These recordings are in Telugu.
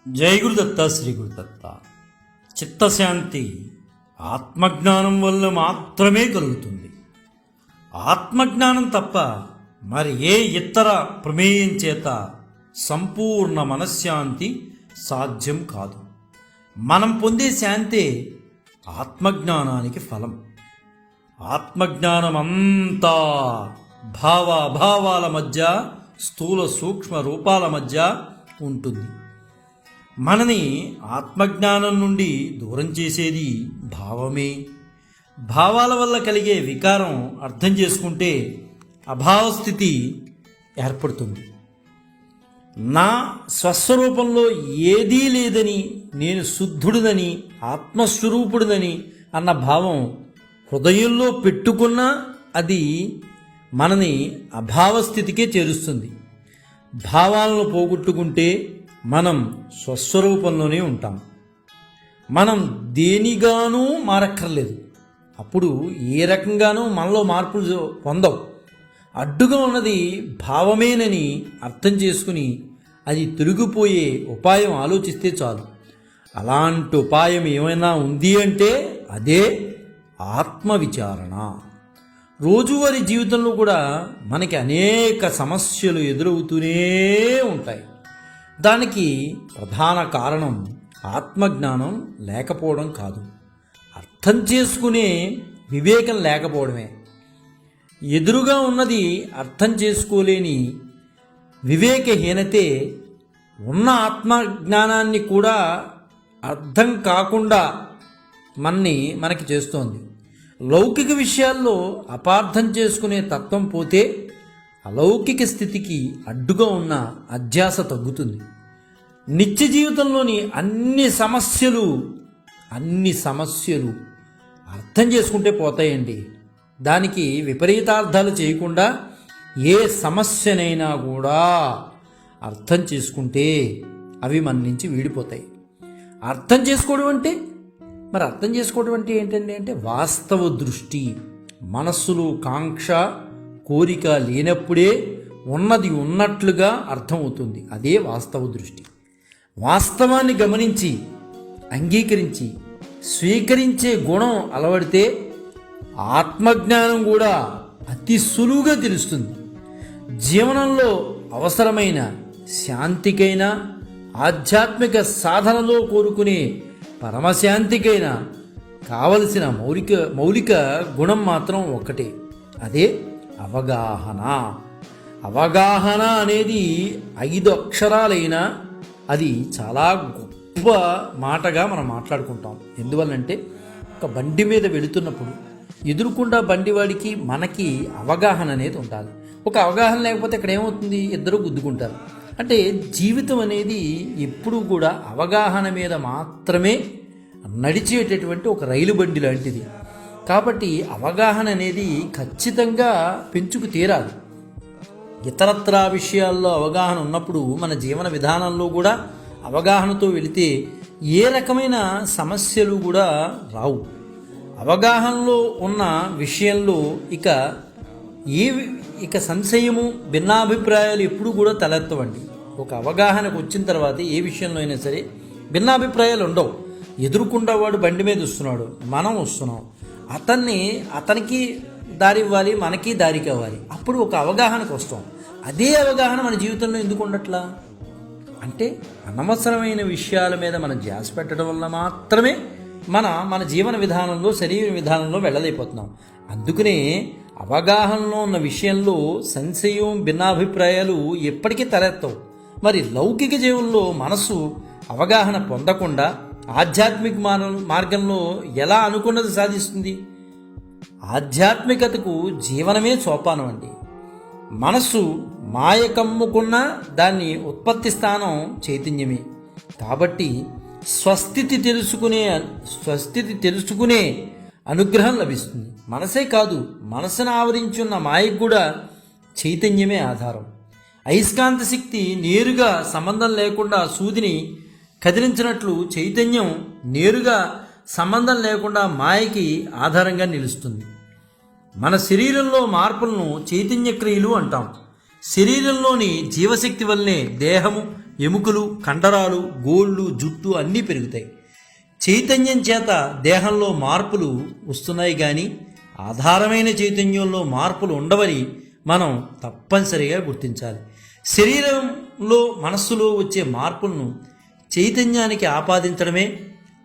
జై గురుదత్త శ్రీ గురుదత్త. చిత్తశాంతి ఆత్మజ్ఞానం వల్ల మాత్రమే కలుగుతుంది. ఆత్మజ్ఞానం తప్ప మరి ఏ ఇతర ప్రమేయం చేత సంపూర్ణ మనశ్శాంతి సాధ్యం కాదు. మనం పొందే శాంతే ఆత్మజ్ఞానానికి ఫలం. ఆత్మజ్ఞానం అంతా భావాల మధ్య, స్థూల సూక్ష్మ రూపాల మధ్య ఉంటుంది. మనని ఆత్మజ్ఞానం నుండి దూరం చేసేది భావమే. భావాల వల్ల కలిగే వికారం అర్థం చేసుకుంటే అభావస్థితి ఏర్పడుతుంది. నా స్వస్వరూపంలో ఏదీ లేదని, నేను శుద్ధుడిదని, ఆత్మస్వరూపుడిదని అన్న భావం హృదయంలో పెట్టుకున్నా అది మనని అభావస్థితికే చేరుస్తుంది. భావాలను పోగొట్టుకుంటే మనం స్వస్వరూపంలోనే ఉంటాం. మనం దేనిగానూ మారక్కర్లేదు. అప్పుడు ఏ రకంగానూ మనలో మార్పులు పొందవు. అడ్డుగా ఉన్నది భావమేనని అర్థం చేసుకుని అది తొలగిపోయే ఉపాయం ఆలోచిస్తే చాలు. అలాంటి ఉపాయం ఏమైనా ఉంది అంటే అదే ఆత్మవిచారణ. రోజువారీ జీవితంలో కూడా మనకి అనేక సమస్యలు ఎదురవుతూనే ఉంటాయి. దానికి ప్రధాన కారణం ఆత్మజ్ఞానం లేకపోవడం కాదు, అర్థం చేసుకునే వివేకం లేకపోవడమే. ఎదురుగా ఉన్నది అర్థం చేసుకోలేని వివేకహీనతే ఉన్న ఆత్మజ్ఞానాన్ని కూడా అర్థం కాకుండా మనకి చేస్తోంది. లౌకిక విషయాల్లో అపార్థం చేసుకునే తత్వం పోతే అలౌకిక స్థితికి అడ్డుగా ఉన్న అధ్యాస తగ్గుతుంది. నిత్య జీవితంలోని అన్ని సమస్యలు అర్థం చేసుకుంటే పోతాయండి. దానికి విపరీతార్థాలు చేయకుండా ఏ సమస్యనైనా కూడా అర్థం చేసుకుంటే అవి మన నుంచి వీడిపోతాయి. అర్థం చేసుకోవడం అంటే ఏంటండి అంటే వాస్తవ దృష్టి. మనస్సులో కాంక్ష, కోరిక లేనప్పుడే ఉన్నది ఉన్నట్లుగా అర్థమవుతుంది. అదే వాస్తవ దృష్టి. వాస్తవాన్ని గమనించి అంగీకరించి స్వీకరించే గుణం అలవడితే ఆత్మజ్ఞానం కూడా అతి సులువుగా తెలుస్తుంది. జీవనంలో అవసరమైన శాంతికైనా, ఆధ్యాత్మిక సాధనలో కోరుకునే పరమశాంతికైనా కావలసిన మౌలిక గుణం మాత్రం ఒక్కటే, అదే అవగాహన. అవగాహన అనేది 5 అక్షరాలైనా అది చాలా గొప్ప మాటగా మనం మాట్లాడుకుంటాం. ఎందువల్లంటే ఒక బండి మీద వెళుతున్నప్పుడు ఎదురుకుండా బండివాడికి మనకి అవగాహన అనేది ఉండాలి. ఒక అవగాహన లేకపోతే ఇక్కడ ఏమవుతుంది, ఇద్దరు గుద్దుకుంటారు. అంటే జీవితం అనేది ఎప్పుడూ కూడా అవగాహన మీద మాత్రమే నడిచేటటువంటి ఒక రైలు బండి లాంటిది. కాబట్టి అవగాహన అనేది ఖచ్చితంగా పెంచుకు తీరాలి. ఇతరత్రా విషయాల్లో అవగాహన ఉన్నప్పుడు మన జీవన విధానంలో కూడా అవగాహనతో వెళితే ఏ రకమైన సమస్యలు కూడా రావు. అవగాహనలో ఉన్న విషయంలో ఇక సంశయము, భిన్నాభిప్రాయాలు ఎప్పుడు కూడా తలెత్తవండి. ఒక అవగాహనకు వచ్చిన తర్వాత ఏ విషయంలో అయినా సరే భిన్నాభిప్రాయాలు ఉండవు. ఎదురుకుండా వాడు బండి మీద వస్తున్నాడు, మనం వస్తున్నాం, అతనికి దారి ఇవ్వాలి, మనకి దారి కావాలి. అప్పుడు ఒక అవగాహనకు వస్తాం. అదే అవగాహన మన జీవితంలో ఎందుకు ఉండట్లా అంటే అనవసరమైన విషయాల మీద మనం ధ్యాస పెట్టడం వల్ల మాత్రమే మన జీవన విధానంలో, శరీర విధానంలో వెళ్ళలేకపోతున్నాం. అందుకనే అవగాహనలో ఉన్న విషయంలో సంశయం, భిన్నాభిప్రాయాలు ఎప్పటికీ తలెత్తవు. మరి లౌకిక జీవనంలో మనసు అవగాహన పొందకుండా ఆధ్యాత్మిక మార్గంలో ఎలా అనుకున్నది సాధిస్తుంది? ఆధ్యాత్మికతకు జీవనమే సోపానం అండి. మనస్సు మాయ కమ్ముకున్న దాన్ని ఉత్పత్తి స్థానం చైతన్యమే. కాబట్టి స్వస్థితి తెలుసుకునే అనుగ్రహం లభిస్తుంది. మనసే కాదు, మనసును ఆవరించున్న మాయకు కూడా చైతన్యమే ఆధారం. అయస్కాంత శక్తి నేరుగా సంబంధం లేకుండా సూదిని కదిలించినట్లు చైతన్యం నేరుగా సంబంధం లేకుండా మాయకి ఆధారంగా నిలుస్తుంది. మన శరీరంలో మార్పులను చైతన్య క్రియలు అంటాం. శరీరంలోని జీవశక్తి వల్లనే దేహము ఎముకలు, కండరాలు, గోళ్ళు, జుట్టు అన్నీ పెరుగుతాయి. చైతన్యం చేత దేహంలో మార్పులు వస్తున్నాయి కానీ ఆధారమైన చైతన్యంలో మార్పులు ఉండవని మనం తప్పనిసరిగా గుర్తించాలి. శరీరంలో, మనస్సులో వచ్చే మార్పులను చైతన్యానికి ఆపాదించడమే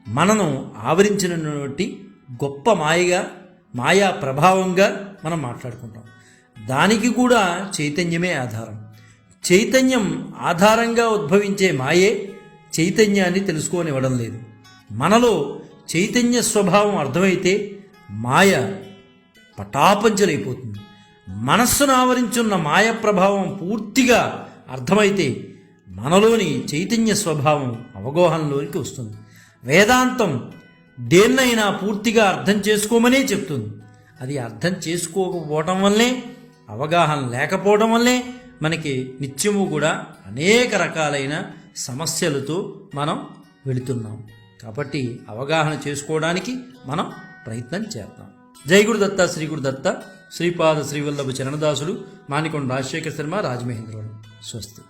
మనను ఆవరించినటువంటి గొప్ప మాయా ప్రభావంగా మనం మాట్లాడుకుంటాం. దానికి కూడా చైతన్యమే ఆధారం. చైతన్యం ఆధారంగా ఉద్భవించే మాయే చైతన్యాన్ని తెలుసుకోనివ్వడం లేదు. మనలో చైతన్య స్వభావం అర్థమైతే మాయ పటాపంచలైపోతుంది. మనస్సును ఆవరించున్న మాయ ప్రభావం పూర్తిగా అర్థమైతే మనలోని చైతన్య స్వభావం అవగాహనలోనికి వస్తుంది. వేదాంతం దేన్నైనా పూర్తిగా అర్థం చేసుకోమనే చెప్తుంది. అది అర్థం చేసుకోకపోవటం వల్లే, అవగాహన లేకపోవడం వల్లే మనకి నిత్యము కూడా అనేక రకాలైన సమస్యలతో మనం వెళుతున్నాం. కాబట్టి అవగాహన చేసుకోవడానికి మనం ప్రయత్నం చేద్దాం. జై గురుదత్త, శ్రీ గురుదత్త, శ్రీపాద శ్రీవల్లభ చరణదాసుడు, మానికొండ రాజశేఖర శర్మ, రాజమహేంద్రవరం. స్వస్తి.